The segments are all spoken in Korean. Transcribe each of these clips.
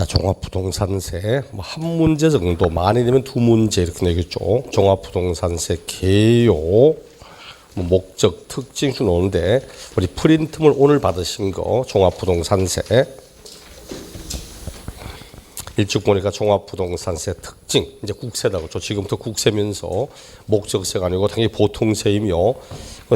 자, 종합부동산세 한 문제 정도, 많이 되면 두 문제 이렇게 내겠죠. 종합부동산세 개요, 목적, 특징 쭉 나오는데 우리 프린트물 오늘 받으신 거 종합부동산세 일찍 보니까 종합부동산세 특징, 이제 국세다고 죠. 지금부터 국세면서 목적세가 아니고 당연히 보통세이며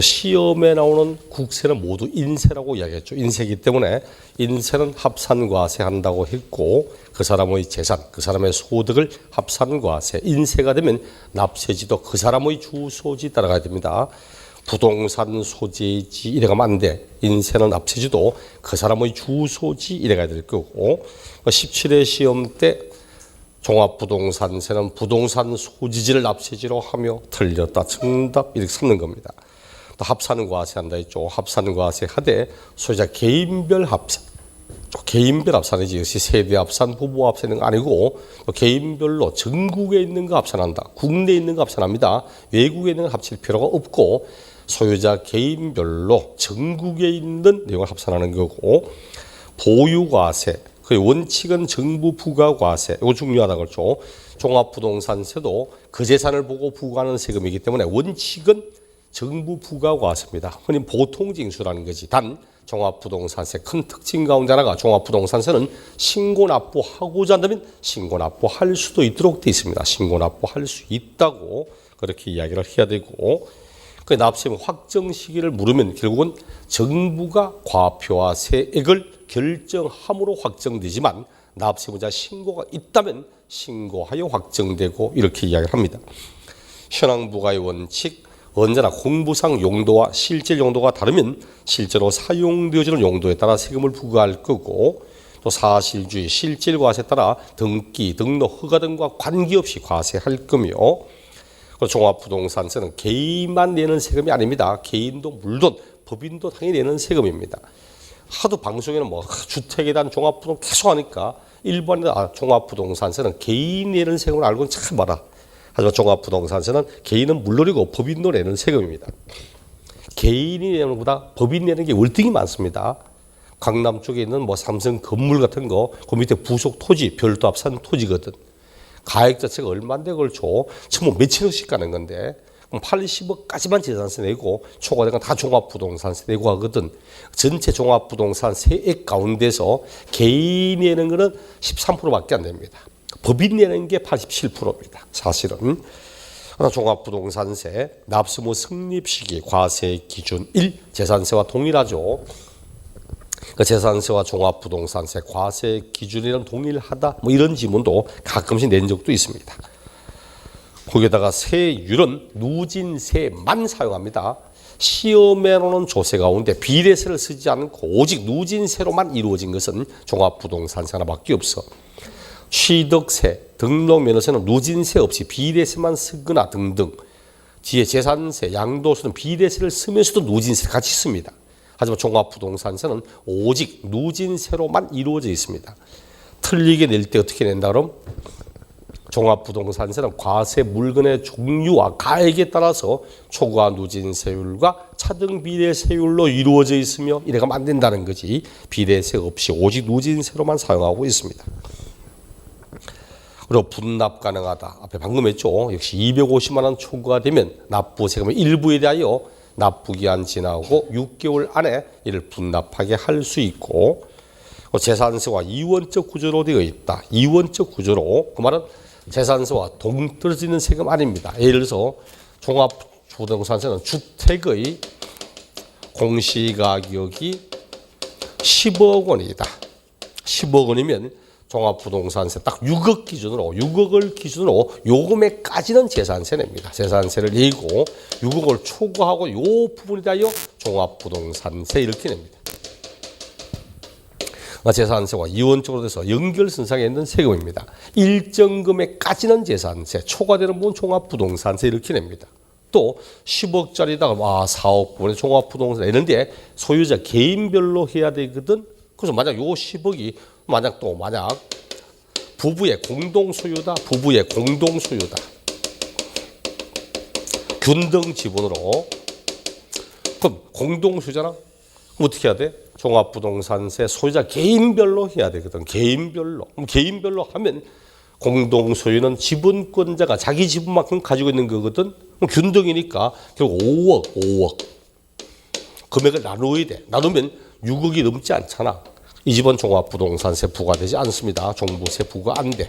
시험에 나오는 국세는 모두 인세라고 이야기했죠. 인세이기 때문에 인세는 합산과세 한다고 했고 그 사람의 재산, 그 사람의 소득을 합산과세, 인세가 되면 납세지도 그 사람의 주소지 따라가야 됩니다. 부동산 소재지 이래가면 안 돼. 인세는 납세지도 그 사람의 주소지 이래가야 될 거고 17회 시험 때 종합부동산세는 부동산 소지지를 납세지로 하며 틀렸다. 정답 이렇게 삼는 겁니다. 또 합산과세 한다 했죠. 합산과세 하되 소유자 개인별 합산. 개인별 합산이지. 역시 세대 합산, 부부 합산은 아니고 개인별로 전국에 있는 거 합산한다. 국내에 있는 거 합산합니다. 외국에 있는 거 합칠 필요가 없고 소유자 개인별로 전국에 있는 내용을 합산하는 거고 보유과세, 그 원칙은 정부 부과과세, 이거 중요하다고 그랬죠. 종합부동산세도 그 재산을 보고 부과하는 세금이기 때문에 원칙은 정부 부과과세입니다. 흔히 보통징수라는 거지. 단 종합부동산세 큰 특징 가운데 하나가 종합부동산세는 신고납부하고자 한다면 신고납부할 수도 있도록 되어 있습니다. 신고납부할 수 있다고 그렇게 이야기를 해야 되고 그 납세금 확정 시기를 물으면 결국은 정부가 과표와 세액을 결정함으로 확정되지만 납세무자 신고가 있다면 신고하여 확정되고 이렇게 이야기를 합니다. 현황부과의 원칙, 언제나 공부상 용도와 실제 용도가 다르면 실제로 사용되어지는 용도에 따라 세금을 부과할 거고 또 사실주의, 실질과세에 따라 등기, 등록, 허가 등과 관계없이 과세할 거며 종합부동산세는 개인만 내는 세금이 아닙니다. 개인도 물론 법인도 당연히 내는 세금입니다. 하도 방송에는 주택에 대한 종합부동산 계속 하니까 일반의 종합부동산세는 개인 내는 세금을 알고는 참 많아. 하지만 종합부동산세는 개인은 물론이고 법인도 내는 세금입니다. 개인이 내는 것보다 법인 내는 게 월등히 많습니다. 강남 쪽에 있는 삼성 건물 같은 거, 그 밑에 부속 토지, 별도 합산 토지거든. 가액 자체가 얼마인데 그걸 줘. 처음 몇천억씩 가는 건데 80억까지만 재산세 내고 초과된 건 다 종합부동산세 내고 하거든. 전체 종합부동산 세액 가운데서 개인이 내는 거는 13%밖에 안 됩니다. 법인 내는 게 87%입니다. 사실은. 종합부동산세 납세무 성립 시기 과세 기준 1. 재산세와 동일하죠. 재산세와 종합부동산세 과세 기준이랑 동일하다 이런 지문도 가끔씩 낸 적도 있습니다. 거기에다가 세율은 누진세만 사용합니다. 시험에는 조세 가운데 비례세를 쓰지 않고 오직 누진세로만 이루어진 것은 종합부동산세 하나밖에 없어. 취득세, 등록면허세는 누진세 없이 비례세만 쓰거나 등등. 뒤에 재산세, 양도세는 비례세를 쓰면서도 누진세를 같이 씁니다. 하지만 종합부동산세는 오직 누진세로만 이루어져 있습니다. 틀리게 낼 때 어떻게 낸다 그럼? 종합부동산세는 과세 물건의 종류와 가액에 따라서 초과 누진세율과 차등 비례세율로 이루어져 있으며 이래가면 안 된다는 거지. 비례세 없이 오직 누진세로만 사용하고 있습니다. 그리고 분납 가능하다. 앞에 방금 했죠. 역시 250만 원 초과가 되면 납부세금의 일부에 대하여 납부기한 지나고 6개월 안에 이를 분납하게 할 수 있고 재산세와 이원적 구조로 되어 있다. 이원적 구조로 그 말은 재산세와 동떨어지는 세금 아닙니다. 예를 들어서 종합부동산세는 주택의 공시가격이 10억 원이다. 10억 원이면 종합부동산세 딱 6억 기준으로 6억을 기준으로 요 금액까지는 재산세 냅니다. 재산세를 내고 6억을 초과하고 요 부분에 대하여 종합부동산세 이렇게 냅니다. 재산세와 이원적으로 돼서 연결선상에 있는 세금입니다. 일정 금액까지는 재산세, 초과되는 부분 종합부동산세 이렇게 냅니다. 또 10억짜리다가 4억 부분에 종합부동산 내는데 소유자 개인별로 해야 되거든. 그래서 만약 요 10억이 만약 부부의 공동소유다. 부부의 공동소유다. 균등 지분으로. 그럼 공동소유잖아. 그럼 어떻게 해야 돼? 종합부동산세 소유자 개인별로 해야 되거든. 개인별로. 그럼 개인별로 하면 공동소유는 지분권자가 자기 지분만큼 가지고 있는 거거든. 그럼 균등이니까 결국 5억. 금액을 나누어야 돼. 나누면 6억이 넘지 않잖아. 이 집은 종합부동산세 부과되지 않습니다. 종부세 부과 안 돼.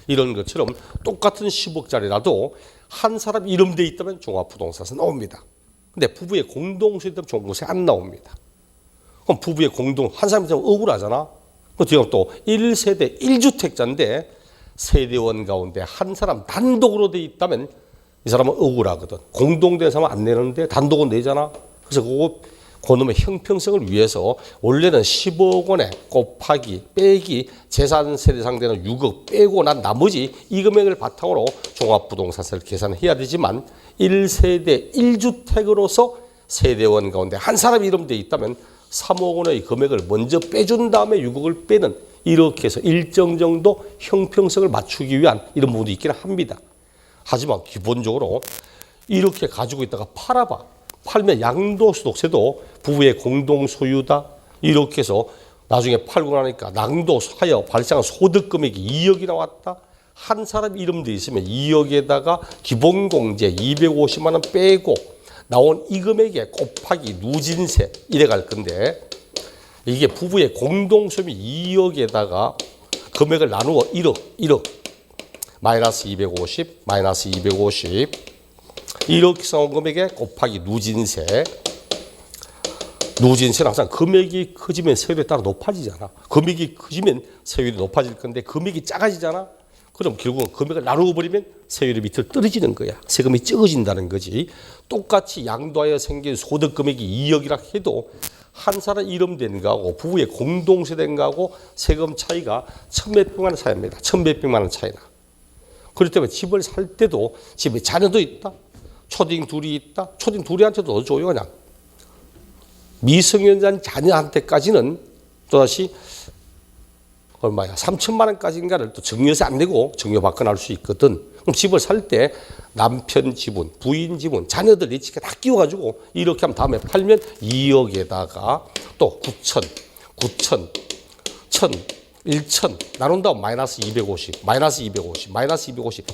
이런 것처럼 똑같은 10억짜리라도 한 사람 이름 돼 있다면 종합부동산세 나옵니다. 근데 부부의 공동소유 때문에 종부세 안 나옵니다. 그럼 부부의 한 사람이 되면 억울하잖아. 지금 또 1세대 1주택자인데 세대원 가운데 한 사람 단독으로 돼 있다면 이 사람은 억울하거든. 공동된 사람은 안 내는데 단독은 내잖아. 그래서 그놈의 형평성을 위해서 원래는 10억 원에 곱하기 빼기 재산세 대상되는 6억 빼고 난 나머지 이 금액을 바탕으로 종합부동산세를 계산해야 되지만 1세대 1주택으로서 세대원 가운데 한 사람 이름 돼 있다면 3억 원의 금액을 먼저 빼준 다음에 6억을 빼는 이렇게 해서 일정 정도 형평성을 맞추기 위한 이런 부분도 있기는 합니다. 하지만 기본적으로 이렇게 가지고 있다가 팔아봐. 팔면 양도소득세도 부부의 공동소유다. 이렇게 해서 나중에 팔고 나니까 낭도하여 발생한 소득금액이 2억이 나왔다. 한 사람 이름 돼 있으면 2억에다가 기본공제 250만 원 빼고 나온 이 금액에 곱하기 누진세 이래 갈 건데 이게 부부의 공동소유이 2억에다가 금액을 나누어 1억 마이너스 250 마이너스 250 이렇게 나온 금액에 곱하기 누진세는 항상 금액이 커지면 세율에 따라 높아지잖아. 금액이 커지면 세율이 높아질 건데 금액이 작아지잖아. 그럼 결국은 금액을 나누어 버리면 세율이 밑으로 떨어지는 거야. 세금이 적어진다는 거지. 똑같이 양도하여 생긴 소득 금액이 2억이라 해도 한 사람 이름 된 거하고 부부의 공동세 된 거하고 세금 차이가 천몇백만 원 차이입니다. 천몇백만 원 차이나. 그렇기 때문에 집을 살 때도 집에 자녀도 있다. 초딩 둘이 있다. 초딩 둘이한테도 더 줘요. 그냥. 미성년자 자녀한테까지는 또다시 얼마야? 3천만 원까지인가를 또 증여세 안 내고 증여받거나 할 수 있거든. 그럼 집을 살 때 남편 지분, 부인 지분, 자녀들 리치게 다 끼워가지고 이렇게 하면 다음에 팔면 2억에다가 또 9천, 1천 나눈 다음 마이너스 250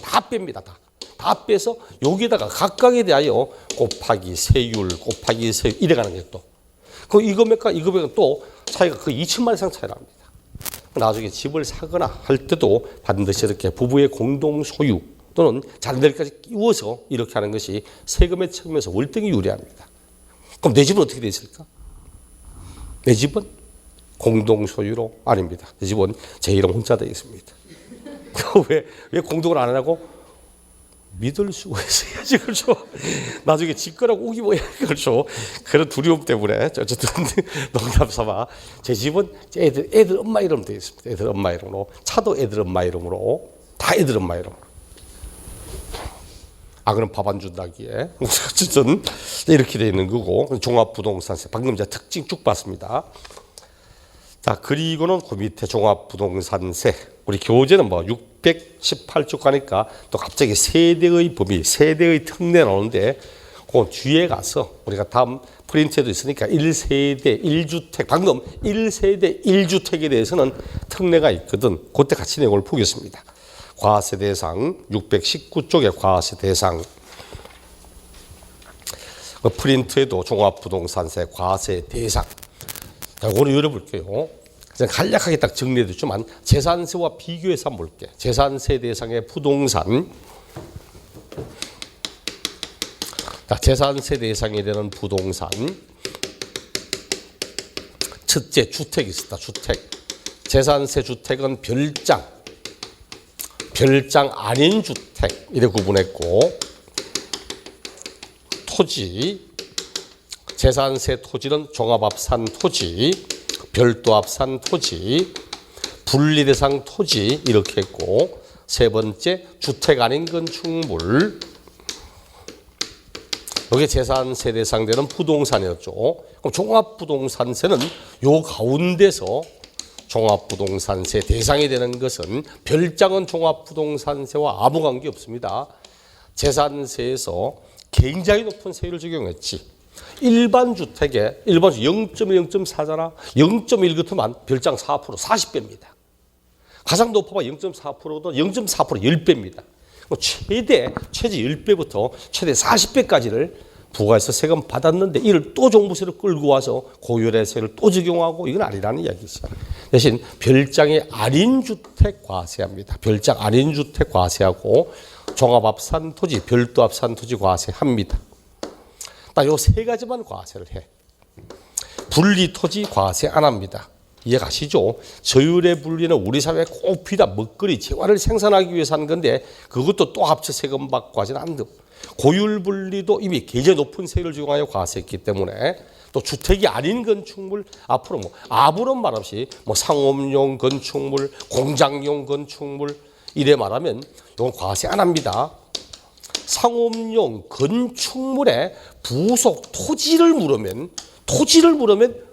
다 뺍니다. 다 빼서 여기에다가 각각에 대하여 곱하기 세율 이래가는 게 또. 그 이 금액과 이 금액은 또 차이가 거의 2천만 원 이상 차이 납니다. 나중에 집을 사거나 할 때도 반드시 이렇게 부부의 공동 소유 또는 자녀들까지 끼워서 이렇게 하는 것이 세금의 측면에서 월등히 유리합니다. 그럼 내 집은 어떻게 되어 있을까? 내 집은 공동 소유로 아닙니다. 내 집은 제 이름 혼자 되어 있습니다. 왜 공동을 안 하냐고? 믿을 수가 있어야지, 그렇죠? 나중에 집 거라고 우기 뭐야, 그렇죠? 그런 두려움 때문에 어쨌든 농담 삼아 제 집은 애들 엄마 이름 되어 있습니다. 애들 엄마 이름으로 차도 애들 엄마 이름으로 다 애들 엄마 이름으로. 그럼 밥 안 준다기에 어쨌든 이렇게 되어 있는 거고 종합부동산세 방금 제가 특징 쭉 봤습니다. 자, 그리고는 그 밑에 종합부동산세 우리 교재는 618쪽 가니까 또 갑자기 세대의 범위, 세대의 특례 나오는데 그 뒤에 가서 우리가 다음 프린트에도 있으니까 1세대 1주택 방금 1세대 1주택에 대해서는 특례가 있거든. 그때 같이 내용을 보겠습니다. 과세 대상 619쪽의 과세 대상 프린트에도 종합부동산세 과세 대상 자, 이거는 열어볼게요. 간략하게 딱 정리해뒀지만 재산세와 비교해서 한번 볼게. 재산세 대상의 부동산. 자, 재산세 대상이 되는 부동산. 첫째, 주택이 있었다. 주택. 재산세 주택은 별장 아닌 주택 이렇게 구분했고 토지. 재산세 토지는 종합합산 토지, 별도합산 토지, 분리대상 토지 이렇게 했고 세 번째 주택 아닌 건축물 이게 재산세 대상되는 부동산이었죠. 그럼 종합부동산세는 요 가운데서 종합부동산세 대상이 되는 것은 별장은 종합부동산세와 아무 관계 없습니다. 재산세에서 굉장히 높은 세율을 적용했지. 일반 주택에 일반 0.1, 0.4잖아. 0.1 같으면 별장 4%, 40배입니다. 가장 높아봐 0.4%도 0.4% 10배입니다. 최대 10배부터 최대 40배까지를 부과해서 세금 받았는데 이를 또 종부세를 끌고 와서 고율세를 또 적용하고 이건 아니라는 이야기죠. 대신 별장의 아린주택 과세합니다. 별장 아린주택 과세하고 종합합산 토지, 별도 합산 토지 과세합니다. 딱 요 세 가지만 과세를 해. 분리 토지 과세 안 합니다. 이해가시죠? 저율의 분리는 우리 사회에 꼭 필요한 먹거리, 재화를 생산하기 위해서 하는 건데 그것도 또 합쳐 세금 받고 하지는 않는다. 고율 분리도 이미 굉장히 높은 세율을 적용하여 과세했기 때문에 또 주택이 아닌 건축물 앞으로 아무런 말 없이 상업용 건축물, 공장용 건축물 이래 말하면 이건 과세 안 합니다. 상업용 건축물에 부속 토지를 물으면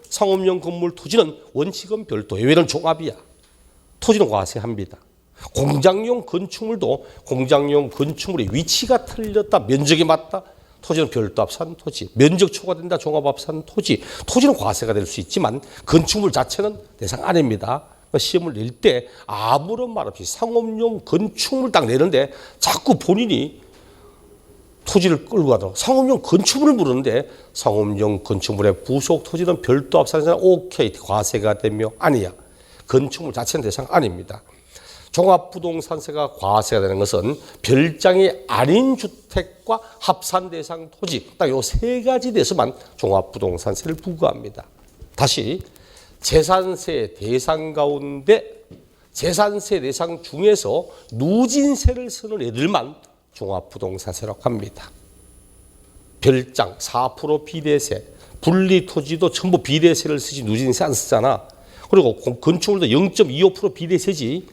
상업용 건물 토지는 원칙은 별도, 예외는 종합이야. 토지는 과세합니다. 공장용 건축물도 공장용 건축물의 위치가 틀렸다, 면적이 맞다, 토지는 별도 합산 토지, 면적 초과된다, 종합 합산 토지, 토지는 과세가 될 수 있지만 건축물 자체는 대상 아닙니다. 시험을 낼 때 아무런 말 없이 상업용 건축물 딱 내는데 자꾸 본인이 토지를 끌고 가도록 상업용 건축물을 물었는데 상업용 건축물의 부속 토지는 별도 합산에서는 오케이 과세가 되며 아니야. 건축물 자체는 대상 아닙니다. 종합부동산세가 과세가 되는 것은 별장이 아닌 주택과 합산 대상 토지 딱 요 세 가지 대해서만 종합부동산세를 부과합니다. 다시 재산세 대상 가운데 재산세 대상 중에서 누진세를 쓰는 애들만 종합부동산세라고 합니다. 별장 4% 비례세, 분리토지도 전부 비례세를 쓰지 누진세 안 쓰잖아. 그리고 건축물도 0.25% 비례세지.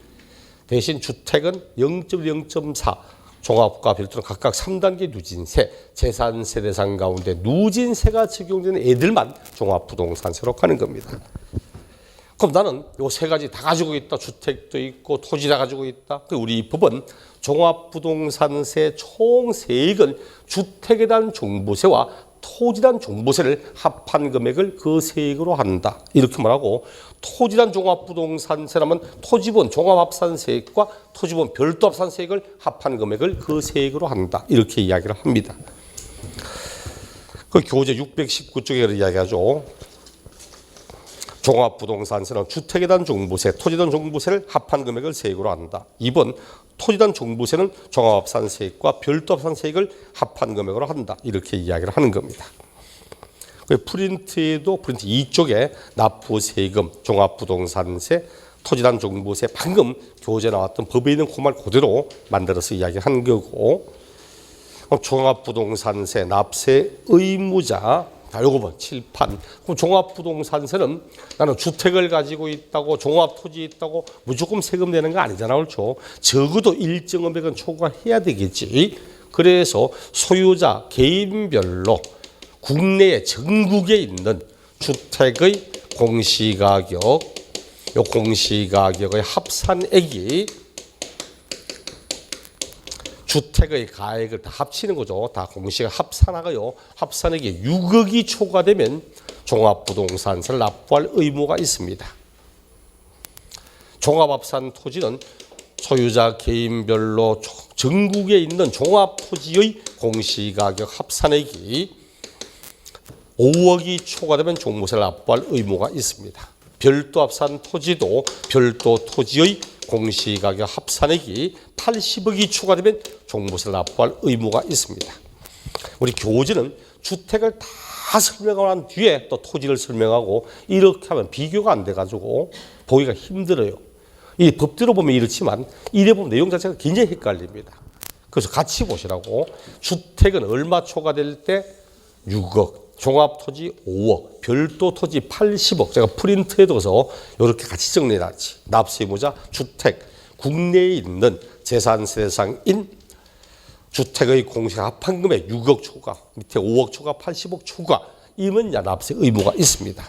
대신 주택은 0.0.4 종합과 별도는 각각 3단계 누진세, 재산세 대상 가운데 누진세가 적용되는 애들만 종합부동산세로 가는 겁니다. 그럼 나는 요 세 가지 다 가지고 있다. 주택도 있고 토지 다 가지고 있다. 우리 이 법은 종합부동산세 총 세액은 주택에 대한 종부세와 토지에 대한 종부세를 합한 금액을 그 세액으로 한다. 이렇게 말하고 토지에 대한 종합부동산세라면 토지분 종합합산세액과 토지분 별도합산세액을 합한 금액을 그 세액으로 한다. 이렇게 이야기를 합니다. 그 교재 619쪽에 이야기하죠. 종합부동산세는 주택에 대한 종부세, 토지에 대한 종부세를 합한 금액을 세액으로 한다. 2번 토지에 대한 종부세는 종합합산세액과 별도합산세액을 합한 금액으로 한다. 이렇게 이야기를 하는 겁니다. 프린트에도 프린트 2쪽에 납부세금, 종합부동산세, 토지에 대한 종부세 방금 교재에 나왔던 법에 있는 그 말 그대로 만들어서 이야기한 거고 종합부동산세, 납세 의무자 요거 칠판. 그럼 종합부동산세는 나는 주택을 가지고 있다고 종합토지 있다고 무조건 세금 내는 거 아니잖아. 그렇죠? 적어도 일정 금액은 초과해야 되겠지. 그래서 소유자 개인별로 국내에 전국에 있는 주택의 공시가격, 요 공시가격의 합산액이 주택의 가액을 다 합치는 거죠. 다 공시가 합산하고요. 합산액이 6억이 초과되면 종합부동산세를 납부할 의무가 있습니다. 종합합산 토지는 소유자 개인별로 전국에 있는 종합토지의 공시가격 합산액이 5억이 초과되면 종부세를 납부할 의무가 있습니다. 별도합산 토지도 별도 토지의 공시가격 합산액이 80억이 추가되면 종부세를 납부할 의무가 있습니다. 우리 교재는 주택을 다 설명하고 난 뒤에 또 토지를 설명하고 이렇게 하면 비교가 안 돼가지고 보기가 힘들어요. 이 법대로 보면 이렇지만 이래 보면 내용 자체가 굉장히 헷갈립니다. 그래서 같이 보시라고. 주택은 얼마 초과될 때 6억, 종합토지 5억, 별도토지 80억. 제가 프린트에 둬서 이렇게 같이 정리해놨지. 납세의무자, 주택, 국내에 있는 재산세 대상인 주택의 공시가 합한 금액 6억 초과, 밑에 5억 초과, 80억 초과, 이면 납세 의무가 있습니다.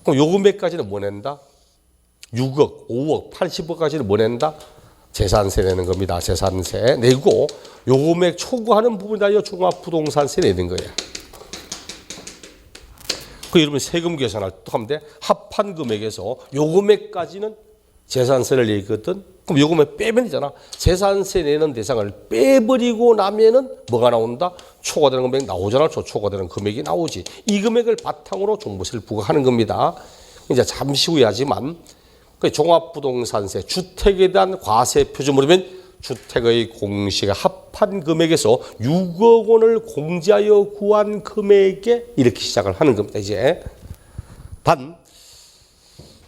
그럼 요 금액까지는 뭐 낸다? 6억, 5억, 80억까지는 뭐 낸다? 재산세 내는 겁니다. 재산세 내고 요 금액 초과하는 부분이 다 종합부동산세 내는 거예요. 그 여러분 세금 계산할 때 하면 돼. 합한 금액에서 요 금액까지는 재산세를 내거든. 그럼 요 금액 빼면 되잖아. 재산세 내는 대상을 빼버리고 나면은 뭐가 나온다? 초과되는 금액 나오잖아. 초과되는 금액이 나오지. 이 금액을 바탕으로 종부세를 부과하는 겁니다. 이제 잠시 후에 하지만 그 종합부동산세 주택에 대한 과세 표준으로면 주택의 공시가 합한 금액에서 6억 원을 공제하여 구한 금액에 이렇게 시작을 하는 겁니다. 이제 단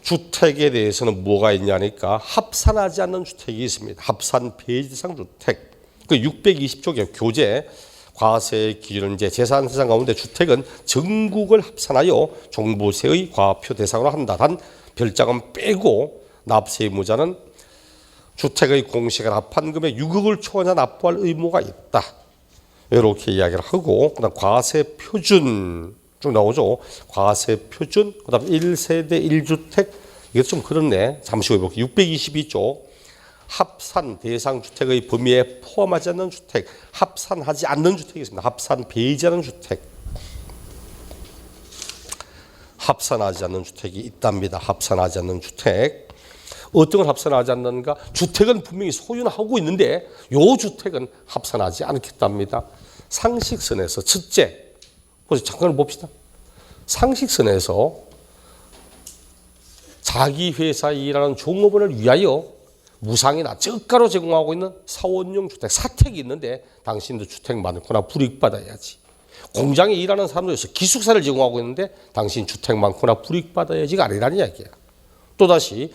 주택에 대해서는 뭐가 있냐니까 합산하지 않는 주택이 있습니다. 합산 폐지 대상 주택. 그 620조 교재 과세 기준은 이제 재산세상 가운데 주택은 전국을 합산하여 종부세의 과표 대상으로 한다. 단 별자금 빼고 납세 의무자는 주택의 공시가 합한 금액 6억을 초과한 납부할 의무가 있다. 이렇게 이야기를 하고 그다음 과세 표준 쭉 나오죠. 과세 표준 그다음 1세대 1주택 이것도 좀 그렇네. 잠시 후에 볼게요. 622조 합산 대상 주택의 범위에 포함하지 않는 주택, 합산하지 않는 주택이 있습니다. 합산 배제하는 주택. 합산하지 않는 주택이 있답니다. 합산하지 않는 주택. 어떤 걸 합산하지 않는가? 주택은 분명히 소유는 하고 있는데 요 주택은 합산하지 않겠답니다. 상식선에서 첫째, 잠깐 봅시다. 상식선에서 자기 회사에 일하는 종업원을 위하여 무상이나 저가로 제공하고 있는 사원용 주택, 사택이 있는데 당신도 주택 많거나 불이익받아야지. 공장에 일하는 사람들에서 기숙사를 제공하고 있는데 당신 주택 많거나 불이익받아야지가 아니라는 이야기야. 또다시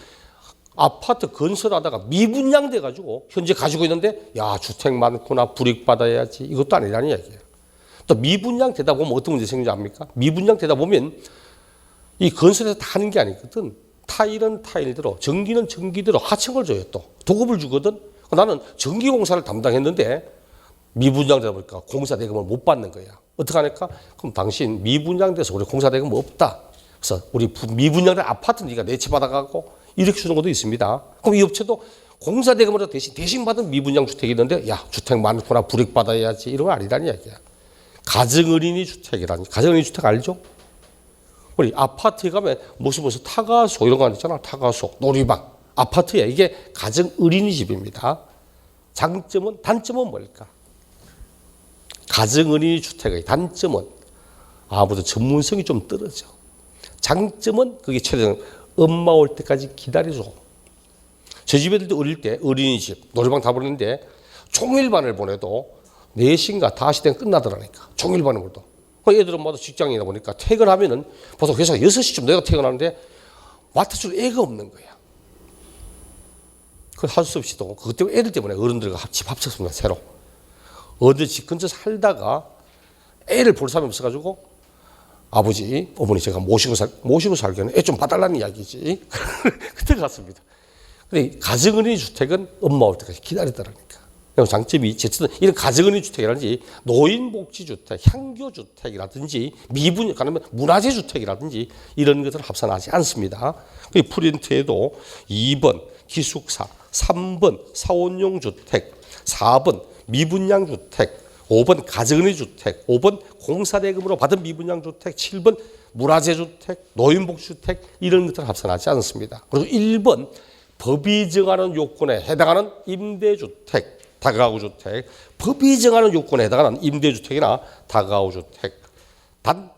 아파트 건설하다가 미분양돼 가지고 현재 가지고 있는데 야 주택 많거나 불이익받아야지 이것도 아니라는 이야기예요. 또 미분양 되다 보면 어떤 문제 생기지 않습니까? 미분양 되다 보면 이 건설에서 다 하는 게 아니거든. 타일은 타일대로 전기는 전기대로 하청을 줘요. 또 도급을 주거든. 나는 전기공사를 담당했는데 미분양되다 보니까 공사대금을 못 받는 거야. 어떡하니까? 그럼 당신 미분양돼서 우리 공사대금 없다. 그래서 우리 미분양된 아파트 네가 내채받아가고 이렇게 주는 것도 있습니다. 그럼 이 업체도 공사대금으로 대신 받은 미분양 주택이 있는데 야 주택 많거나 불이익 받아야지 이런 건 아니라는 이야기야. 가정어린이 주택이라니. 가정어린이 주택 알죠? 우리 아파트에 가면 무슨 타가소 이런 거 있잖아. 타가소, 놀이방, 아파트야. 이게 가정어린이집입니다. 단점은 뭘까? 가정어린이 주택의 단점은 아무래도 전문성이 좀 떨어져. 장점은 그게 최대한 엄마 올 때까지 기다려줘. 저 집 애들도 어릴 때 어린이집, 놀이방 다 보냈는데 종일반을 보내도 4시인가 5시 때 끝나더라니까. 종일반을 보내도. 애들은 모두 직장이다 보니까 퇴근하면은 보통 회사가 6시쯤 내가 퇴근하는데 맡아줄 애가 없는 거야. 그 할 수 없이 또 그것 때문에 애들 때문에 어른들과 집 합쳤습니다. 새로. 어디 집 근처 살다가 애를 볼 사람이 없어가지고 아버지, 어머니 제가 모시고 살기에는 애 좀 봐달라는 이야기지. 그때 갔습니다. 근데 가정어린이 주택은 엄마 올 때까지 기다리더라니까. 장점이 있지. 이런 가정어린이 주택이라든지 노인복지주택, 향교주택이라든지 미분양, 아니면 문화재주택이라든지 이런 것들을 합산하지 않습니다. 프린트에도 2번 기숙사, 3번 사원용 주택, 4번 미분양 주택, 5번 가정어린이 주택, 5번 공사대금으로 받은 미분양 주택, 7번 문화재주택, 노인복지주택 이런 것들을 합산하지 않습니다. 그리고 1번 법이 정하는 요건에 해당하는 임대주택, 다가구주택, 법이 정하는 요건에 해당하는 임대주택이나 다가구주택. 단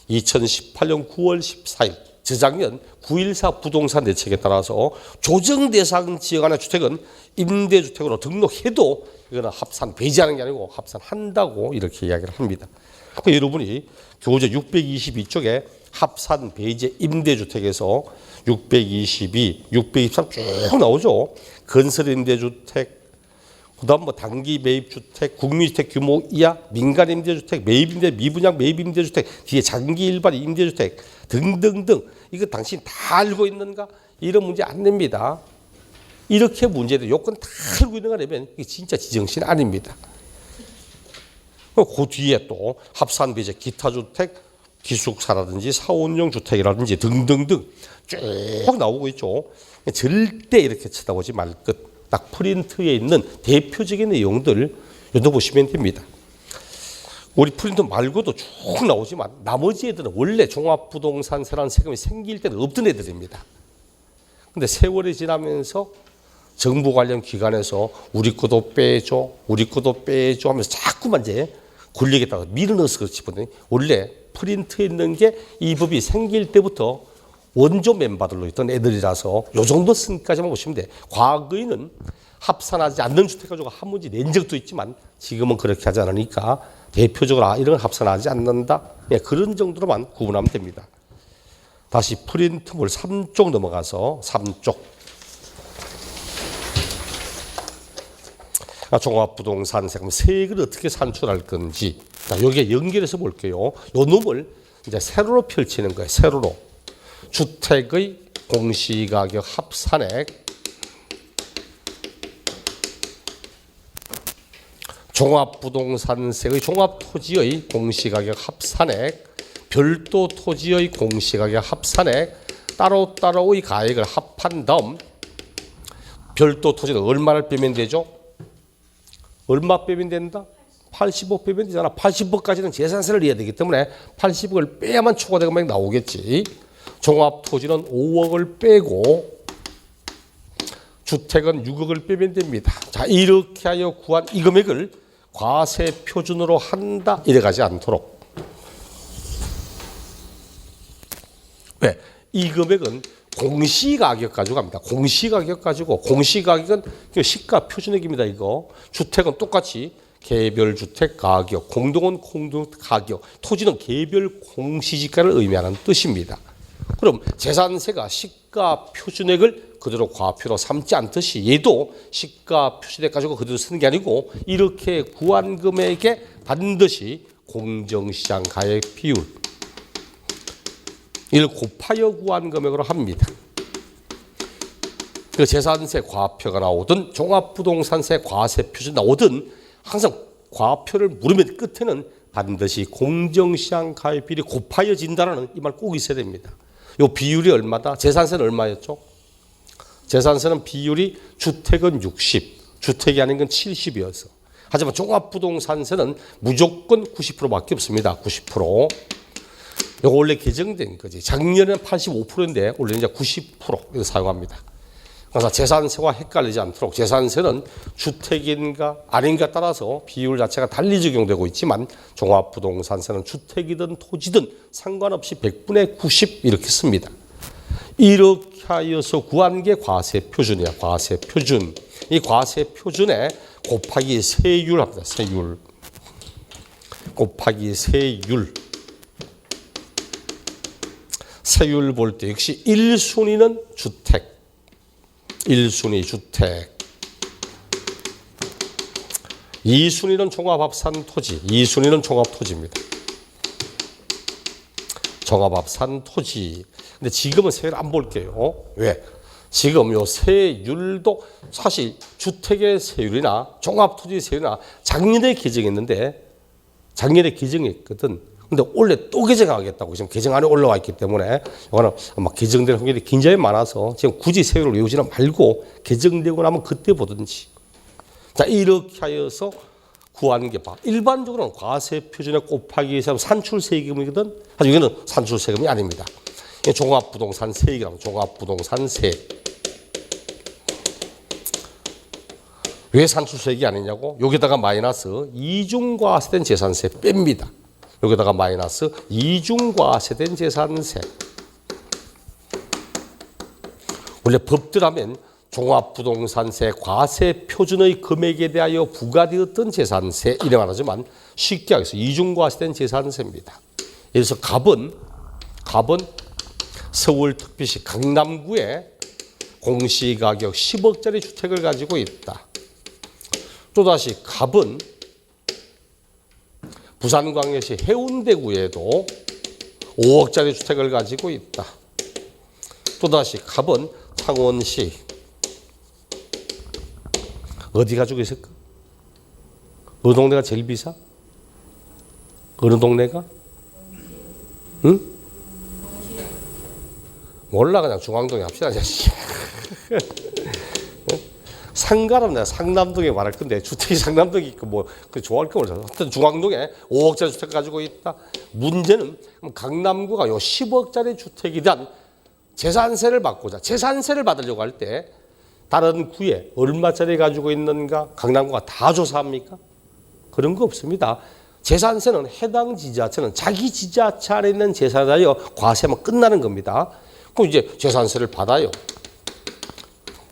2018년 9월 14일 저작년 9.14 부동산 대책에 따라서 조정 대상 지역 안의 주택은 임대주택으로 등록해도 이거는 합산 배제하는 게 아니고 합산한다고 이렇게 이야기를 합니다. 그러니까 여러분이 교재 622쪽에 합산 배제 임대주택에서 622, 623 쭉 나오죠. 건설 임대주택, 그다음 단기 매입주택, 국민주택 규모 이하, 민간 임대주택, 매입임대, 미분양 매입임대주택, 뒤에 장기 일반 임대주택 등등등. 이거 당신 다 알고 있는가? 이런 문제 안 냅니다. 이렇게 문제들 요건 다 알고 있는가 하면 이게 진짜 지정신 아닙니다. 그 뒤에 또 합산 배제 기타 주택, 기숙사라든지 사원용 주택이라든지 등등등 쭉 나오고 있죠. 절대 이렇게 쳐다보지 말 것. 딱 프린트에 있는 대표적인 내용들 읽어보시면 됩니다. 우리 프린트 말고도 쭉 나오지만 나머지 애들은 원래 종합부동산세라는 세금이 생길 때는 없던 애들입니다. 근데 세월이 지나면서 정부 관련 기관에서 우리 것도 빼줘, 우리 것도 빼줘 하면서 자꾸만 이제 권력에다가 밀어넣어서 그렇지 보더니 원래 프린트에 있는 게 이 법이 생길 때부터 원조 멤버들로 있던 애들이라서 요 정도 선까지만 보시면 돼. 과거에는 합산하지 않는 주택 가지고 한 문제 낸 적도 있지만 지금은 그렇게 하지 않으니까 대표적으로 이런 건 합산하지 않는다. 예, 그런 정도로만 구분하면 됩니다. 다시 프린트물 3쪽 넘어가서 3쪽. 종합부동산세금 세액을 어떻게 산출할 건지. 자, 여기에 연결해서 볼게요. 요 놈을 이제 세로로 펼치는 거예요. 세로로. 주택의 공시가격 합산액, 종합부동산세의 종합토지의 공시가격 합산액, 별도 토지의 공시가격 합산액, 따로따로의 가액을 합한 다음 별도 토지는 얼마를 빼면 되죠? 얼마 빼면 된다? 80억 빼면 되잖아. 80억까지는 재산세를 내야 되기 때문에 80억을 빼야만 초과된 금액이 나오겠지. 종합토지는 5억을 빼고 주택은 6억을 빼면 됩니다. 자, 이렇게 하여 구한 이 금액을 과세 표준으로 한다. 이래가지 않도록. 왜? 이 금액은 공시가격 가지고 갑니다. 공시가격 가지고. 공시가격은 시가 표준액입니다. 이거. 주택은 똑같이 개별 주택 가격, 공동은 공동 가격, 토지는 개별 공시지가를 의미하는 뜻입니다. 그럼 재산세가 시가 표준액을 그대로 과표로 삼지 않듯이 얘도 시가 표준액 가지고 그대로 쓰는 게 아니고 이렇게 구한 금액에 반드시 공정시장 가액 비율 이를 곱하여 구한 금액으로 합니다. 그 재산세 과표가 나오든 종합부동산세 과세 표준 나오든 항상 과표를 물으면 끝에는 반드시 공정시장 가액 비율이 곱하여진다는 이 말 꼭 있어야 됩니다. 이 비율이 얼마다? 재산세는 얼마였죠? 재산세는 비율이 주택은 60, 주택이 아닌 건 70이어서. 하지만 종합부동산세는 무조건 90%밖에 없습니다. 90%. 이거 원래 개정된 거지. 작년에는 85%인데 올해 이제 90% 이거 사용합니다. 그래서 재산세와 헷갈리지 않도록 재산세는 주택인가 아닌가 따라서 비율 자체가 달리 적용되고 있지만 종합부동산세는 주택이든 토지든 상관없이 100분의 90 이렇게 씁니다. 이렇게 하여서 구한 게 과세 표준이야. 과세 표준. 이 과세 표준에 곱하기 세율 합니다. 세율. 곱하기 세율. 세율 볼 때 역시 1순위는 주택. 1순위 주택. 2순위는 종합합산 토지. 2순위는 종합토지입니다. 종합합산 토지. 근데 지금은 세율 안 볼게요. 왜? 지금 요 세율도 사실 주택의 세율이나 종합토지 세율이나 작년에 개정했는데 작년에 개정했거든. 근데 원래 또 개정하겠다고 지금 개정 안에 올라와 있기 때문에 이거는 아마 개정될 확률이 굉장히 많아서 지금 굳이 세율을 외우지는 말고 개정되고 나면 그때 보든지. 자, 이렇게 하여서 구하는 게 봐. 일반적으로는 과세 표준에 곱하기 해서 산출세금이거든. 하지만 이거는 산출세금이 아닙니다. 종합부동산 세액이라고. 종합부동산 세액. 왜 산출세액이 아니냐고? 여기다가 마이너스 이중과세된 재산세 뺍니다. 여기다가 마이너스 이중과세된 재산세. 원래 법대로하면 종합부동산세 과세 표준의 금액에 대하여 부과되었던 재산세 이래 말하지만 쉽게 하겠습니다. 이중과세된 재산세입니다. 그래서 갑은 서울특별시 강남구에 공시가격 10억짜리 주택을 가지고 있다. 또다시 갑은 부산광역시 해운대구에도 5억짜리 주택을 가지고 있다. 또다시 갑은 창원시 어디 가지고 있을까? 어느 동네가 제일 비싸? 어느 동네가? 응? 몰라 그냥 중앙동에 합시다. 상가는 내가 상남동에 말할 건데 주택이 상남동이 있고 뭐 그 좋아할 거 모르죠. 하여튼 중앙동에 5억짜리 주택 가지고 있다. 문제는 강남구가 요 10억짜리 주택에 대한 재산세를 받고자 재산세를 받으려고 할 때 다른 구에 얼마짜리 가지고 있는가 강남구가 다 조사합니까? 그런 거 없습니다. 재산세는 해당 지자체는 자기 지자체 안에 있는 재산에 대하여 과세하면 끝나는 겁니다. 그럼 이제 재산세를 받아요.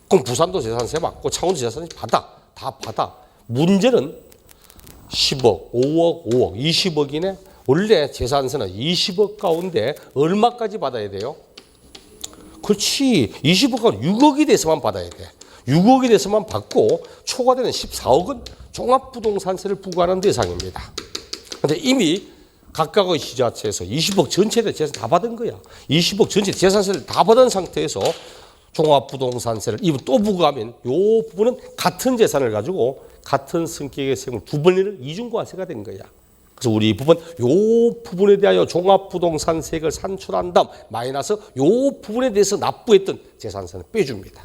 그럼 부산도 재산세 받고 창원도 재산세 받아. 다 받아. 문제는 10억, 5억, 5억, 20억이네. 원래 재산세는 20억 가운데 얼마까지 받아야 돼요? 그렇지. 20억은 6억이 돼서만 받아야 돼. 6억이 돼서만 받고 초과되는 14억은 종합부동산세를 부과하는 대상입니다. 그런데 이미 각각의 지자체에서 20억 전체에 대해 재산 다 받은 거야. 20억 전체 재산세를 다 받은 상태에서 종합부동산세를 이분 또 부과하면 이 부분은 같은 재산을 가지고 같은 성격의 세금을 두 번 내는 이중과세가 된 거야. 그래서 우리 이 부분 이 부분에 대하여 종합부동산세액을 산출한 다음 마이너스 이 부분에 대해서 납부했던 재산세는 빼줍니다.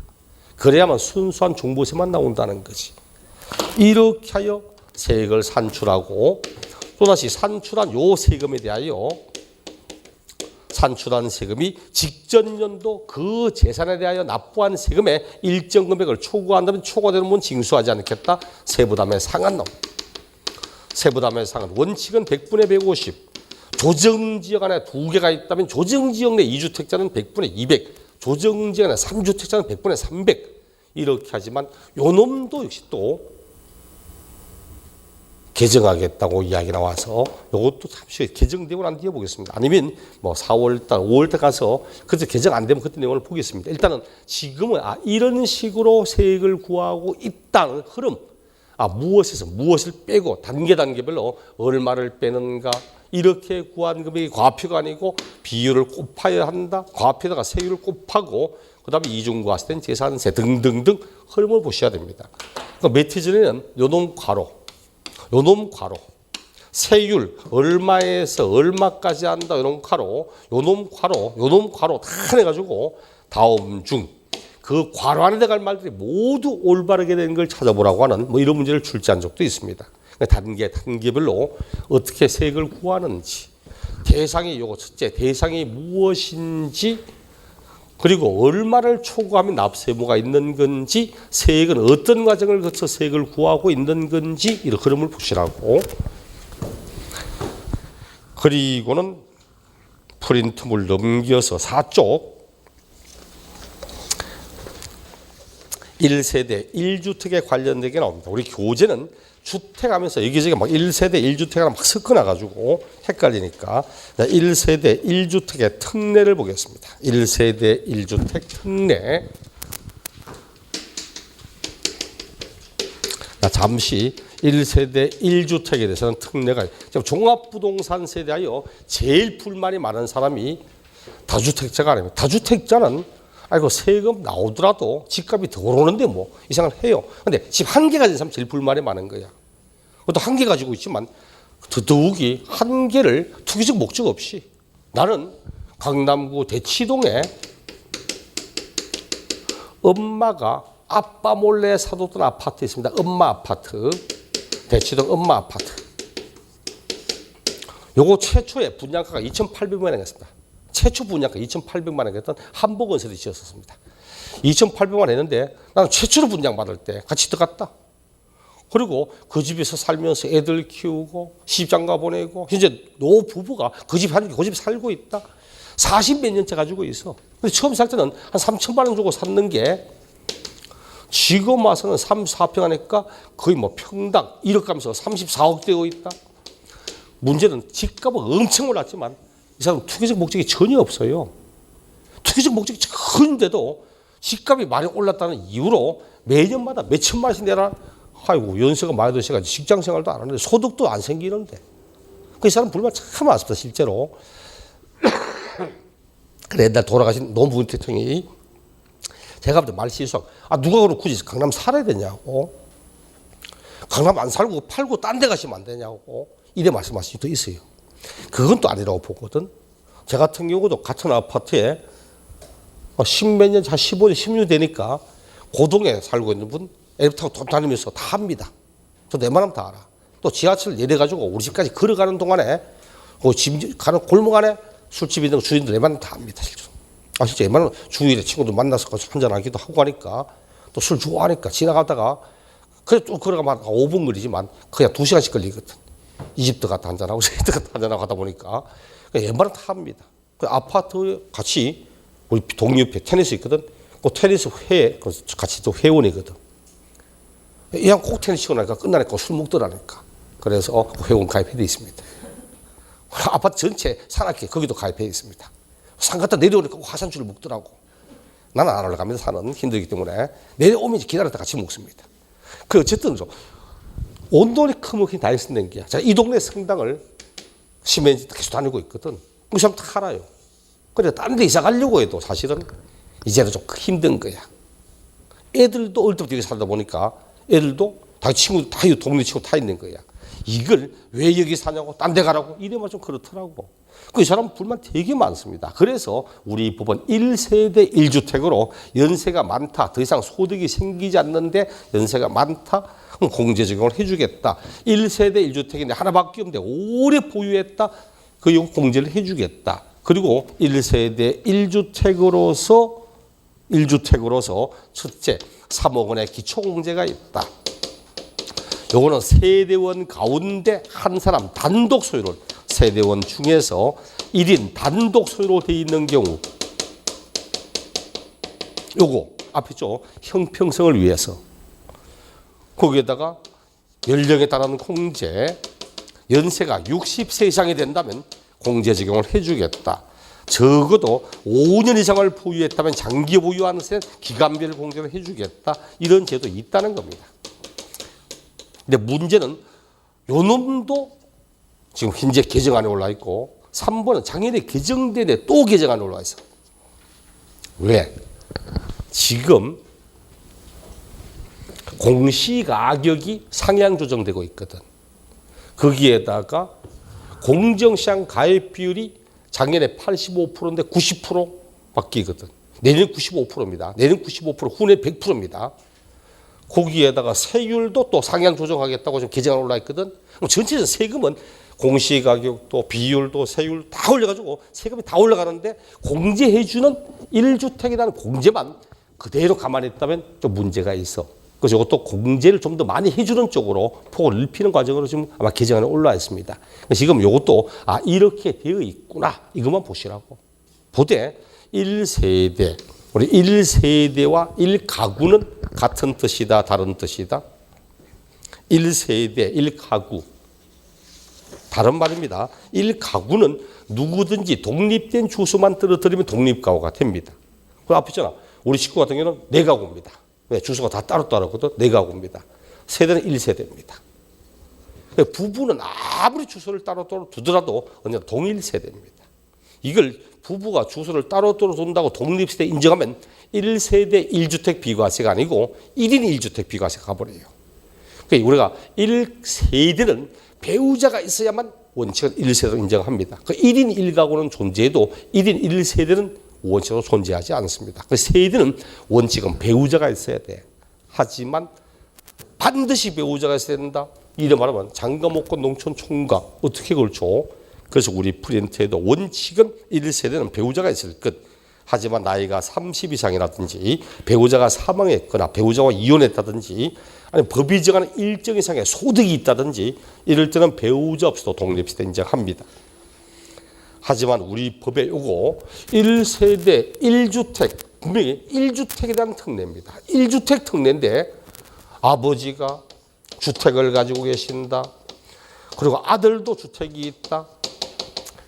그래야만 순수한 종부세만 나온다는 거지. 이렇게 하여 세액을 산출하고 또다시 산출한 요 세금에 대하여 산출한 세금이 직전 연도 그 재산에 대하여 납부한 세금의 일정 금액을 초과한다면 초과되는 부분 징수하지 않겠다. 세부담의 상한 나옵니다. 세부담의 상한 원칙은 100분의 150. 조정지역 안에 두 개가 있다면 조정지역 내 2주택자는 100분의 200. 조정지역 내 3주택자는 100분의 300. 이렇게 하지만 요 놈도 역시 또 개정하겠다고 이야기 나와서 이것도 잠시 개정되고 난 뒤에 보겠습니다. 아니면 뭐 4월달, 5월달 가서 그때 개정 안 되면 그때 내용을 보겠습니다. 일단은 지금은 이런 식으로 세액을 구하고 있다는 흐름, 무엇에서 무엇을 빼고 단계별로 얼마를 빼는가 이렇게 구한 금액이 과표가 아니고 비율을 곱하여야 한다. 과표에다가 세율을 곱하고 그다음에 이중과세된 재산세 등등등 흐름을 보셔야 됩니다. 그러니까 매트 전에는 요놈 괄호, 세율 얼마에서 얼마까지 한다. 요놈 괄호 다 내가지고 다음 중 그 괄호 안에 들어갈 말들이 모두 올바르게 된 걸 찾아보라고 하는 뭐 이런 문제를 출제한 적도 있습니다. 단계별로 어떻게 세액을 구하는지 대상이 요거 첫째 대상이 무엇인지 그리고 얼마를 초과하면 납세무가 있는 건지 세액은 어떤 과정을 거쳐 세액을 구하고 있는 건지 이런 흐름을 보시라고. 그리고는 프린트물 넘겨서 4쪽 1세대 1주택에 관련되게 나옵니다. 우리 교재는 주택하면서 여기저기 막 1세대 1주택이랑 막 섞어놔가지고 헷갈리니까 1세대 1주택의 특례를 보겠습니다. 1세대 1주택 특례. 잠시 1세대 1주택에 대해서는 특례가 종합부동산세에 대하여 제일 불만이 많은 사람이 다주택자가 아닙니다. 다주택자는 아이고 세금 나오더라도 집값이 더 오르는데 뭐 이 생각을 해요. 근데 집 한 개 가진 사람 제일 불만이 많은 거야. 그것도 한 개 가지고 있지만 더더욱이 한 개를 투기적 목적 없이 나는 강남구 대치동에 엄마가 아빠 몰래 사뒀던 아파트 있습니다. 엄마 아파트. 대치동 엄마 아파트. 요거 최초의 분양가가 2,800만 원이었습니다. 최초 분양가 2,800만 원 했던 한복건설이 지었었습니다. 2,800만 원 했는데 나는 최초로 분양받을 때 같이 들어갔다. 그리고 그 집에서 살면서 애들 키우고 시집장가 보내고 현재 노 부부가 그 집 살고 있다. 40몇 년째 가지고 있어. 근데 처음 살 때는 한 3천만 원 주고 샀는 게 지금 와서는 34평 하니까 거의 뭐 평당 1억 가면서 34억 되고 있다. 문제는 집값은 엄청 올랐지만 이 사람은 투기적 목적이 전혀 없어요. 투기적 목적이 큰데도 집값이 많이 올랐다는 이유로 매년마다 몇 천만 원씩 내라. 아이고 연세가 많이 드셔가 직장 생활도 안 하는데 소득도 안 생기는데 그 사람 불만 참 많습니다. 실제로. 그래 옛날 돌아가신 노무현 대통령이 제가 볼 때 말 실수하고 누가 그러고 굳이 강남 살아야 되냐고 강남 안 살고 팔고 딴 데 가시면 안 되냐고 이래 말씀하신 적도 있어요. 그건 또 아니라고 보거든. 제 같은 경우도 같은 아파트에 10몇 년, 한 15년, 16년 되니까 고동에 살고 있는 분 엘리베이터 타고 다니면서 다 합니다. 저도 웬만하면 다 알아. 또 지하철 내려가지고 우리 집까지 걸어가는 동안에 그 집 가는 골목 안에 술집 있는 주인들 웬만하면 다 합니다. 실제로. 진짜 웬만하면 주일에 친구들 만나서 한잔하기도 하고 하니까 또 술 좋아하니까 지나가다가 그래 또 걸어가면 5분 거리지만 그냥 2시간씩 걸리거든. 이 집도 갔다 한잔하고 저 집도 갔다 한잔하고 하다 보니까 웬만하면 다 합니다. 그 아파트에 같이 우리 동네 옆에 테니스 있거든. 그 테니스 같이 또 회원이거든. 이왕 꼭 테니스 치고 나니까 끝나니까 술 먹더라니까. 그래서 회원 가입해 있습니다. 아파트 전체 산악회 거기도 가입해 있습니다. 산 갔다 내려오니까 화산주를 먹더라고. 나는 안 올라가면서 사는 힘들기 때문에 내려오면 기다렸다 같이 먹습니다. 그 어쨌든 온 동네 커먹긴 다 있었는 게 제가 이 동네 성당을 10년 계속 다니고 있거든. 그 사람 다 알아요. 그래 다른 데 이사 가려고 해도 사실은 이제는 좀 힘든 거야. 애들도 어릴 때부터 여기 살다 보니까 애들도 다 친구 다 동네 친구 다 있는 거야. 이걸 왜 여기 사냐고 딴 데 가라고 이래만 좀 그렇더라고. 그 사람 불만 되게 많습니다. 그래서 우리 법원 1세대 1주택으로 연세가 많다. 더 이상 소득이 생기지 않는데 연세가 많다. 그럼 공제 적용을 해주겠다. 1세대 1주택인데 하나밖에 없는데 오래 보유했다. 그 공제를 해주겠다. 그리고 1세대 1주택으로서 첫째 3억 원의 기초공제가 있다. 요거는 세대원 가운데 한 사람 단독 소유를 세대원 중에서 1인 단독 소유로 되어 있는 경우 요거 앞에 있죠. 형평성을 위해서 거기에다가 연령에 따른 공제 연세가 60세 이상이 된다면 공제 적용을 해주겠다. 적어도 5년 이상을 보유했다면 장기 보유하는 새 기간별 공제를 해주겠다. 이런 제도 있다는 겁니다. 근데 문제는 요 놈도 지금 현재 개정안에 올라 있고 3번은 작년에 개정된 애 또 개정안에 올라 있어. 왜? 지금 공시가격이 상향 조정되고 있거든. 거기에다가 공정시장 가입 비율이 작년에 85%인데 90% 바뀌거든. 내년 95%입니다. 내년 95% 후내 100%입니다. 거기에다가 세율도 또 상향 조정하겠다고 지금 개정안 올라 있거든. 그럼 전체적인 세금은 공시가격도 비율도 세율 다 올려가지고 세금이 다 올라가는데 공제해주는 1주택이라는 공제만 그대로 가만히 있다면 좀 문제가 있어. 그래서 이것도 공제를 좀 더 많이 해주는 쪽으로 폭을 넓히는 과정으로 지금 아마 개정안에 올라와 있습니다. 지금 이것도 이렇게 되어 있구나 이것만 보시라고. 보되 1세대 우리 1세대와 1가구는 같은 뜻이다 다른 뜻이다. 1세대 1가구 다른 말입니다. 1가구는 누구든지 독립된 주소만 떨어뜨리면 독립가구가 됩니다. 그 앞에 있잖아. 우리 식구 같은 경우는 4가구입니다. 왜? 주소가 다 따로따로거든. 4가구입니다. 세대는 1세대입니다. 부부는 아무리 주소를 따로따로 두더라도 언제나 동일 세대입니다. 이걸 부부가 주소를 따로따로 둔다고 독립세대 인정하면 1세대 1주택 비과세가 아니고 1인 1주택 비과세가 가버려요. 그러니까 우리가 1세대는 배우자가 있어야만 원칙은 1세대로 인정합니다. 그 1인 1가구는 존재해도 1인 1세대는 원칙으로 존재하지 않습니다. 그 세대는 원칙은 배우자가 있어야 돼. 하지만 반드시 배우자가 있어야 된다. 이래 말하면 장가목건 농촌 총각 어떻게 그렇죠? 그래서 우리 프린트에도 원칙은 1세대는 배우자가 있을 것. 하지만 나이가 30 이상이라든지 배우자가 사망했거나 배우자와 이혼했다든지 아니면 법이 정하는 일정 이상의 소득이 있다든지 이럴 때는 배우자 없이도 독립세대 인정합니다. 하지만 우리 법에 요거 1세대 1주택 분명히 1주택에 대한 특례입니다. 1주택 특례인데 아버지가 주택을 가지고 계신다. 그리고 아들도 주택이 있다.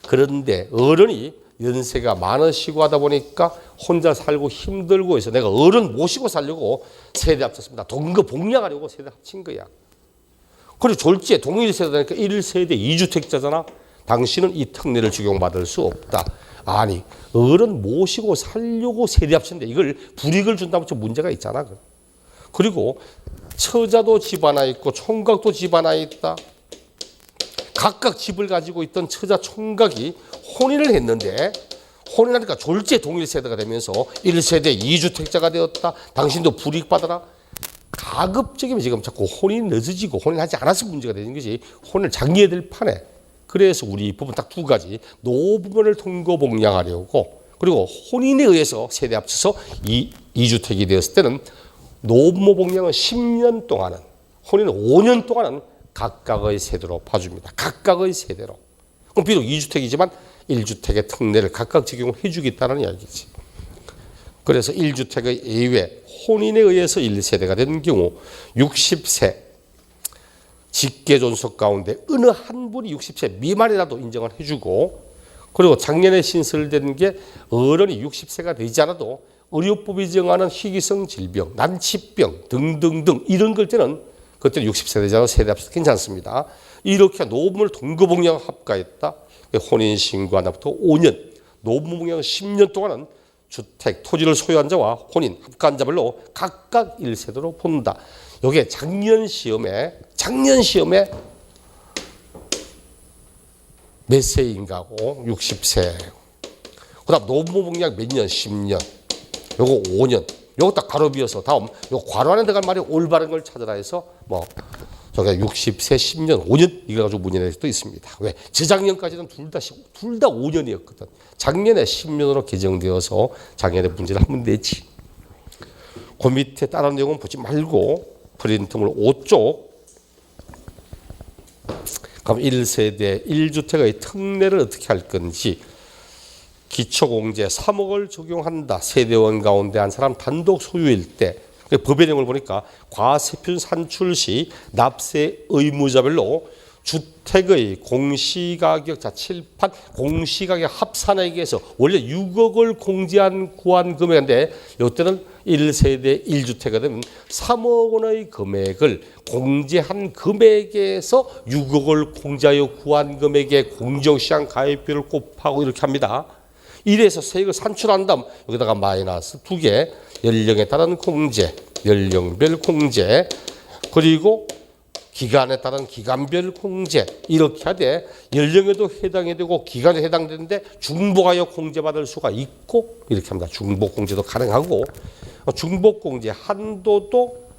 그런데 어른이 연세가 많으시고 하다 보니까 혼자 살고 힘들고 해서 내가 어른 모시고 살려고 세대 합쳤습니다. 동거 복리하려고 세대 합친 거야. 그리고 졸지에 동일 세대니까 1세대 2주택자잖아. 당신은 이 특례를 적용받을 수 없다. 아니 어른 모시고 살려고 세대 합친데 이걸 불이익을 준다면 좀 문제가 있잖아. 그리고 처자도 집 하나 있고 총각도 집 하나 있다. 각각 집을 가지고 있던 처자 총각이 혼인을 했는데 혼인하니까 졸지에 동일 세대가 되면서 1세대 2주택자가 되었다. 당신도 불이익 받아라. 가급적이면 지금 자꾸 혼인이 늦어지고 혼인하지 않아서 문제가 되는 것이 혼인을 장려해야 될 판에 그래서 우리 입법은 딱 두 가지 노부모를 통거복양하려고 그리고 혼인에 의해서 세대 합쳐서 이주택이 되었을 때는 노부모 복양은 10년 동안은 혼인은 5년 동안은 각각의 세대로 봐줍니다. 각각의 세대로. 그럼 비록 2주택이지만 1주택의 특례를 각각 적용해 주겠다는 이야기지. 그래서 1주택의 예외 혼인에 의해서 1세대가 되는 경우 60세 직계존속 가운데 어느 한 분이 60세 미만이라도 인정을 해주고 그리고 작년에 신설된 게 어른이 60세가 되지 않아도 의료법이 정하는 희귀성 질병, 난치병 등등등 이런 걸 때는 그때는 60세 되지 않아도 세대 합쳐서 괜찮습니다. 이렇게 노부모를 동거복양 합가했다. 혼인신고한 날부터 5년, 노부모복양 10년 동안은 주택, 토지를 소유한 자와 혼인, 합가한 자별로 각각 1세대로 본다. 이게 작년 시험에 몇 세인가고 60세. 그다음 노부모복양 몇 년, 10년. 요거 5년. 요거 딱 괄호 비어서 다음 요 괄호 안에 들어갈 말이 올바른 걸 찾으라 해서 뭐 저게 60세 10년 5년 이거 가지고 문제낼 수도 있습니다. 왜? 재작년까지는 둘 다 5년이었거든. 작년에 10년으로 개정되어서 작년에 문제를 한번 내지. 그 밑에 다른 내용은 보지 말고 프린트물 5쪽 그럼 1세대 1주택의 특례를 어떻게 할 건지 기초공제 3억을 적용한다. 세대원 가운데 한 사람 단독 소유일 때 법의 내용을 보니까 과세균 산출 시 납세 의무자별로 주택의 공시가격 자 칠판 공시가격 합산액에서 원래 6억을 공제한 구한 금액인데 이때는 1세대 1주택이 되면 3억 원의 금액을 공제한 금액에서 6억을 공제하여 구한 금액의 공정시장 가입비를 곱하고 이렇게 합니다. 이래서 세액을 산출한 다음 여기다가 마이너스 2개 연령에 따른 공제, 연령별 공제 그리고 기간에 따른 기간별 공제 이렇게 하되 연령에도 해당이 되고 기간에 해당되는데 중복하여 공제받을 수가 있고 이렇게 합니다. 중복 공제도 가능하고 중복 공제 한도도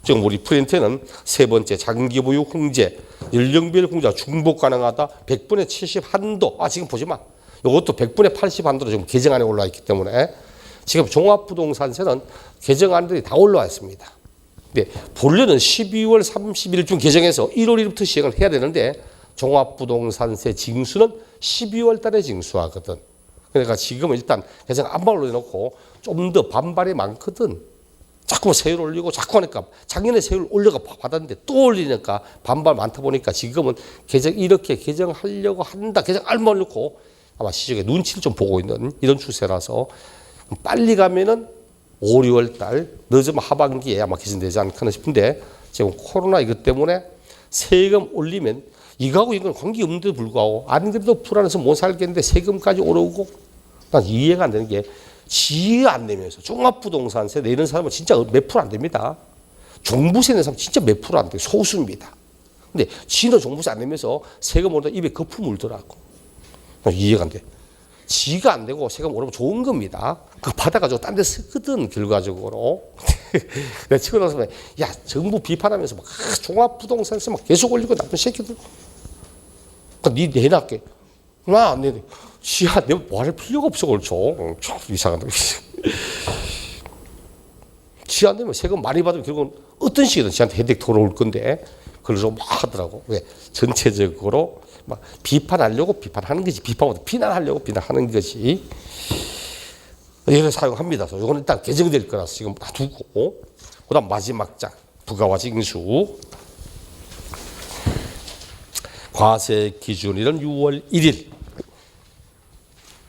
지금 우리 프린트에는 세 번째 장기 보유 공제 연령별 공제가 중복 가능하다 100분의 70 한도 지금 보지 마. 이것도 100분의 80 한도로 지금 개정안에 올라와 있기 때문에 지금 종합부동산세는 개정안들이 다 올라와 있습니다. 근데 본래는 12월 30일쯤 개정해서 1월 1일부터 시행을 해야 되는데 종합부동산세 징수는 12월 달에 징수하거든. 그러니까 지금은 일단 개정 안만 올려놓고 좀 더 반발이 많거든. 자꾸 세율 올리고 자꾸 하니까 작년에 세율 올려가 받았는데 또 올리니까 반발 많다 보니까 지금은 이렇게 개정하려고 한다. 개정 안만 올려놓고 아마 시중에 눈치를 좀 보고 있는 이런 추세라서 빨리 가면은 5, 6월 달 늦으면 하반기에 아마 개정되지 않겠나 싶은데 지금 코로나 이것 때문에 세금 올리면 이거하고 이건 관계없는데도 불구하고 안 그래도 불안해서 못 살겠는데 세금까지 오르고 난 이해가 안 되는 게 지가 안 내면서 종합부동산세 내는 사람은 진짜 몇 프로 안 됩니다. 종부세 내는 사람 진짜 몇 프로 안 돼요. 소수입니다. 근데 지는 종부세 안 내면서 세금 오르다 입에 거품 물더라고. 이해가 안 돼. 지가 안 되고 세금 오르면 좋은 겁니다. 그 받아가지고 딴 데 쓰거든 결과적으로. 내가 치고 나서 야 정부 비판하면서 막 종합부동산세 막 계속 올리고 나쁜 새끼들. 니 내놔게. 나 안 내네. 지가 내면 뭐할 필요가 없어 그렇죠. 참 이상하다. 지 안 되면 세금 많이 받으면 결국은 어떤 식이든 지한테 혜택 돌아올 건데 그래서 막 하더라고. 왜 전체적으로 막 비판하려고 비판하는 거지. 비판보다 비난하려고 비난하는 거지. 이걸 사용합니다. 그래서 이거는 일단 개정될 거라서 지금 놔두고 그다음 마지막 장 부가와 징수 과세 기준일은 6월 1일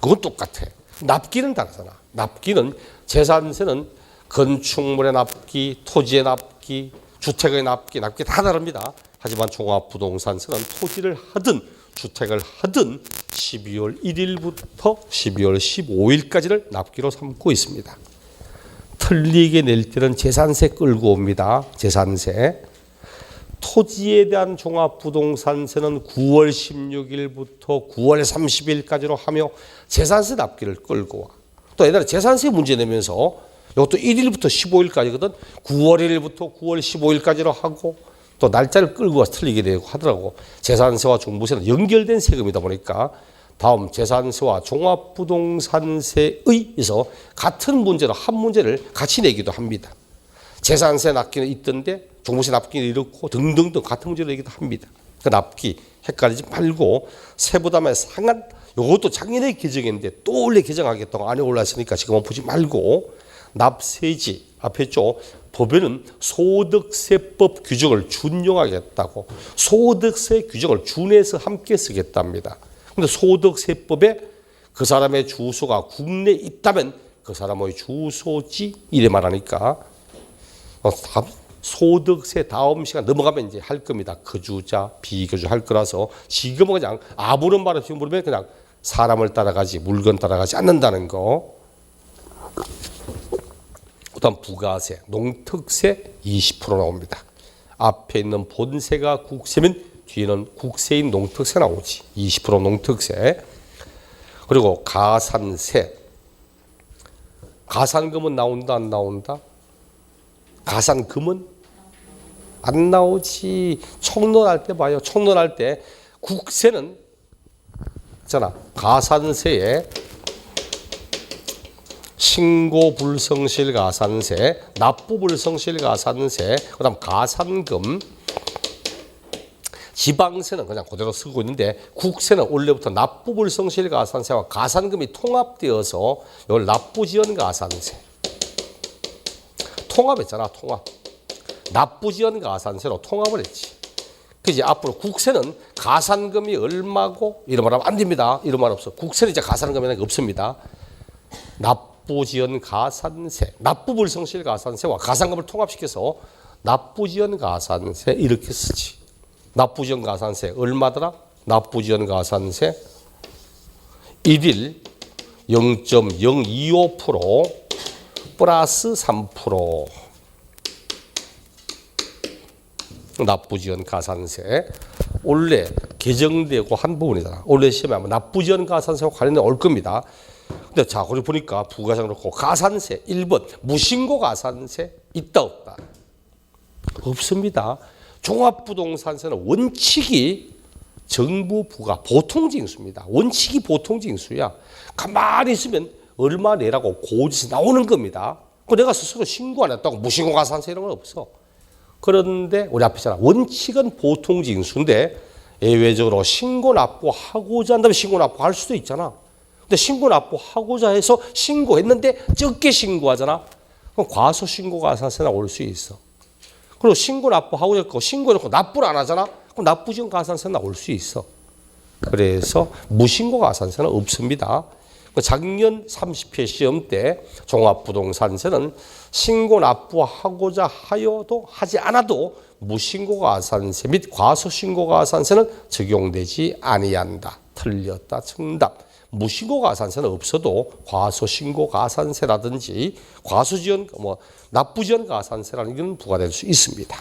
그건 똑같아. 납기는 다르잖아. 납기는 재산세는 건축물의 납기, 토지의 납기, 주택의 납기 다 다릅니다. 하지만 종합부동산세는 토지를 하든 주택을 하든 12월 1일부터 12월 15일까지를 납기로 삼고 있습니다. 틀리게 낼 때는 재산세 끌고 옵니다. 재산세. 토지에 대한 종합부동산세는 9월 16일부터 9월 30일까지로 하며 재산세 납기를 끌고 와. 또 옛날에 재산세 문제 내면서 이것도 1일부터 15일까지거든. 9월 1일부터 9월 15일까지로 하고 또 날짜를 끌고 와서 틀리게 되고 하더라고. 재산세와 종부세는 연결된 세금이다 보니까 다음 재산세와 종합부동산세에서 같은 문제로 한 문제를 같이 내기도 합니다. 재산세 납기는 있던데 종부세 납기는 이렇고 등등등 같은 문제로 내기도 합니다. 그 납기 헷갈리지 말고 세부담의 상한 이것도 작년에 개정했는데 또 원래 개정하겠다고 안에 올라있으니까 지금은 보지 말고 납세지 앞에 있죠. 법에는 소득세법 규정을 준용하겠다고 소득세 규정을 준해서 함께 쓰겠답니다. 근데 소득세법에 그 사람의 주소가 국내에 있다면 그 사람의 주소지 이래 말하니까 소득세 다음 시간 넘어가면 이제 할 겁니다. 거주자, 비거주 할 거라서 지금은 그냥 아무런 말 없이 물으면 그냥 사람을 따라가지 물건 따라가지 않는다는 거. 그다음 부가세, 농특세 20% 나옵니다. 앞에 있는 본세가 국세면 뒤에는 국세인 농특세 나오지. 20% 농특세. 그리고 가산세. 가산금은 나온다 안 나온다? 가산금은 안 나오지. 총론할 때 봐요. 총론할 때 국세는 있잖아. 가산세에 신고불성실 가산세, 납부불성실 가산세, 그다음 가산금, 지방세는 그냥 그대로 쓰고 있는데 국세는 원래부터 납부불성실 가산세와 가산금이 통합되어서 이걸 납부지연 가산세. 통합했잖아, 통합. 납부지연 가산세로 통합을 했지. 그지 앞으로 국세는 가산금이 얼마고 이런 말 하면 안 됩니다. 이런 말 없어. 국세는 이제 가산금이라는 게 없습니다. 납부지연 가산세, 납부불성실 가산세와 가산금을 통합시켜서 납부지연 가산세 이렇게 쓰지. 납부지연 가산세 얼마더라? 납부지연 가산세 1일 0.025% 플러스 3%. 납부지연 가산세 원래 개정되고 한 부분이잖아. 원래 시험에 하면 납부지연 가산세와 관련돼 올 겁니다. 근데 자, 거기 보니까 부가세 그렇고 가산세 1번 무신고 가산세 있다 없다? 없습니다. 종합부동산세는 원칙이 정부 부가 보통징수입니다. 원칙이 보통징수야. 가만히 있으면 얼마 내라고 고지서 나오는 겁니다. 그 내가 스스로 신고 안 했다고 무신고 가산세 이런 건 없어. 그런데 우리 앞에 있잖아. 원칙은 보통징수인데 예외적으로 신고 납부하고자 한다면 신고 납부할 수도 있잖아. 근데 신고 납부하고자 해서 신고했는데 적게 신고하잖아. 그럼 과소신고 가산세 나올 수 있어. 그리고 신고 납부하고 했고 신고해놓고 납부를 안 하잖아. 그럼 납부지연 가산세 나올 수 있어. 그래서 무신고 가산세는 없습니다. 작년 30회 시험 때 종합부동산세는 신고 납부하고자 하여도 하지 않아도 무신고 가산세 및 과소신고 가산세는 적용되지 아니한다. 틀렸다. 정답. 무신고 가산세는 없어도 과소신고 가산세라든지 과소지연 납부지연 가산세라는 건 부과될 수 있습니다.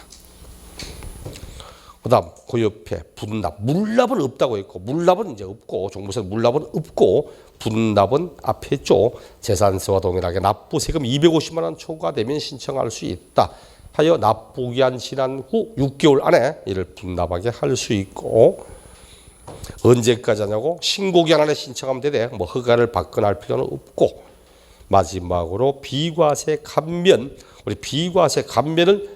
그다음 그 옆에 분납, 물납은 없다고 했고 물납은 이제 없고 종부세는 물납은 없고 분납은 앞에 있죠. 재산세와 동일하게 납부세금 250만 원 초과되면 신청할 수 있다. 하여 납부기한 지난 후 6개월 안에 이를 분납하게 할 수 있고 언제까지 하냐고 신고기한 안에 신청하면 되되 뭐 허가를 받거나 할 필요는 없고 마지막으로 비과세 감면 우리 비과세 감면은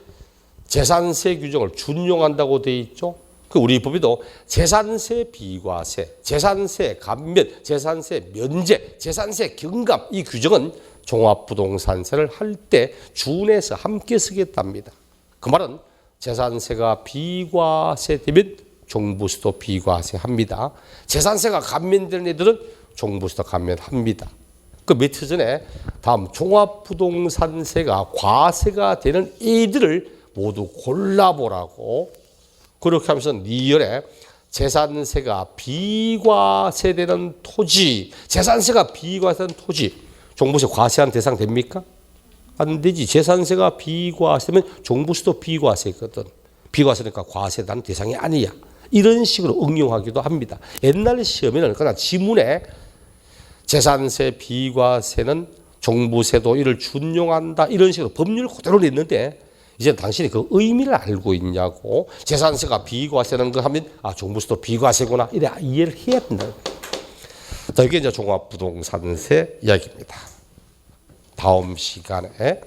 재산세 규정을 준용한다고 되어 있죠. 그 우리 법에도 재산세 비과세, 재산세 감면, 재산세 면제, 재산세 경감 이 규정은 종합부동산세를 할 때 준해서 함께 쓰겠답니다. 그 말은 재산세가 비과세되면 종부세도 비과세합니다. 재산세가 감면되는 애들은 종부세도 감면합니다. 그 며칠 전에 다음 종합부동산세가 과세가 되는 애들을 모두 골라보라고 그렇게 하면서 니열에 재산세가 비과세되는 토지, 재산세가 비과세되는 토지, 종부세 과세한 대상 됩니까? 안 되지. 재산세가 비과세면 종부세도 비과세거든. 비과세니까 과세된 대상이 아니야. 이런 식으로 응용하기도 합니다. 옛날 시험에는 그냥 지문에 재산세 비과세는 종부세도 이를 준용한다 이런 식으로 법률 그대로 냈는데 이제 당신이 그 의미를 알고 있냐고. 재산세가 비과세라는 거 하면 종부세도 비과세구나 이래 이해를 해야 된다. 자, 이게 이제 종합부동산세 이야기입니다. 다음 시간에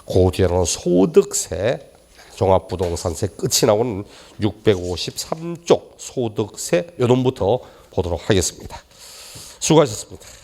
그 뒤에는 소득세, 종합부동산세 끝이 나오는 653쪽 소득세 요놈부터 보도록 하겠습니다. 수고하셨습니다.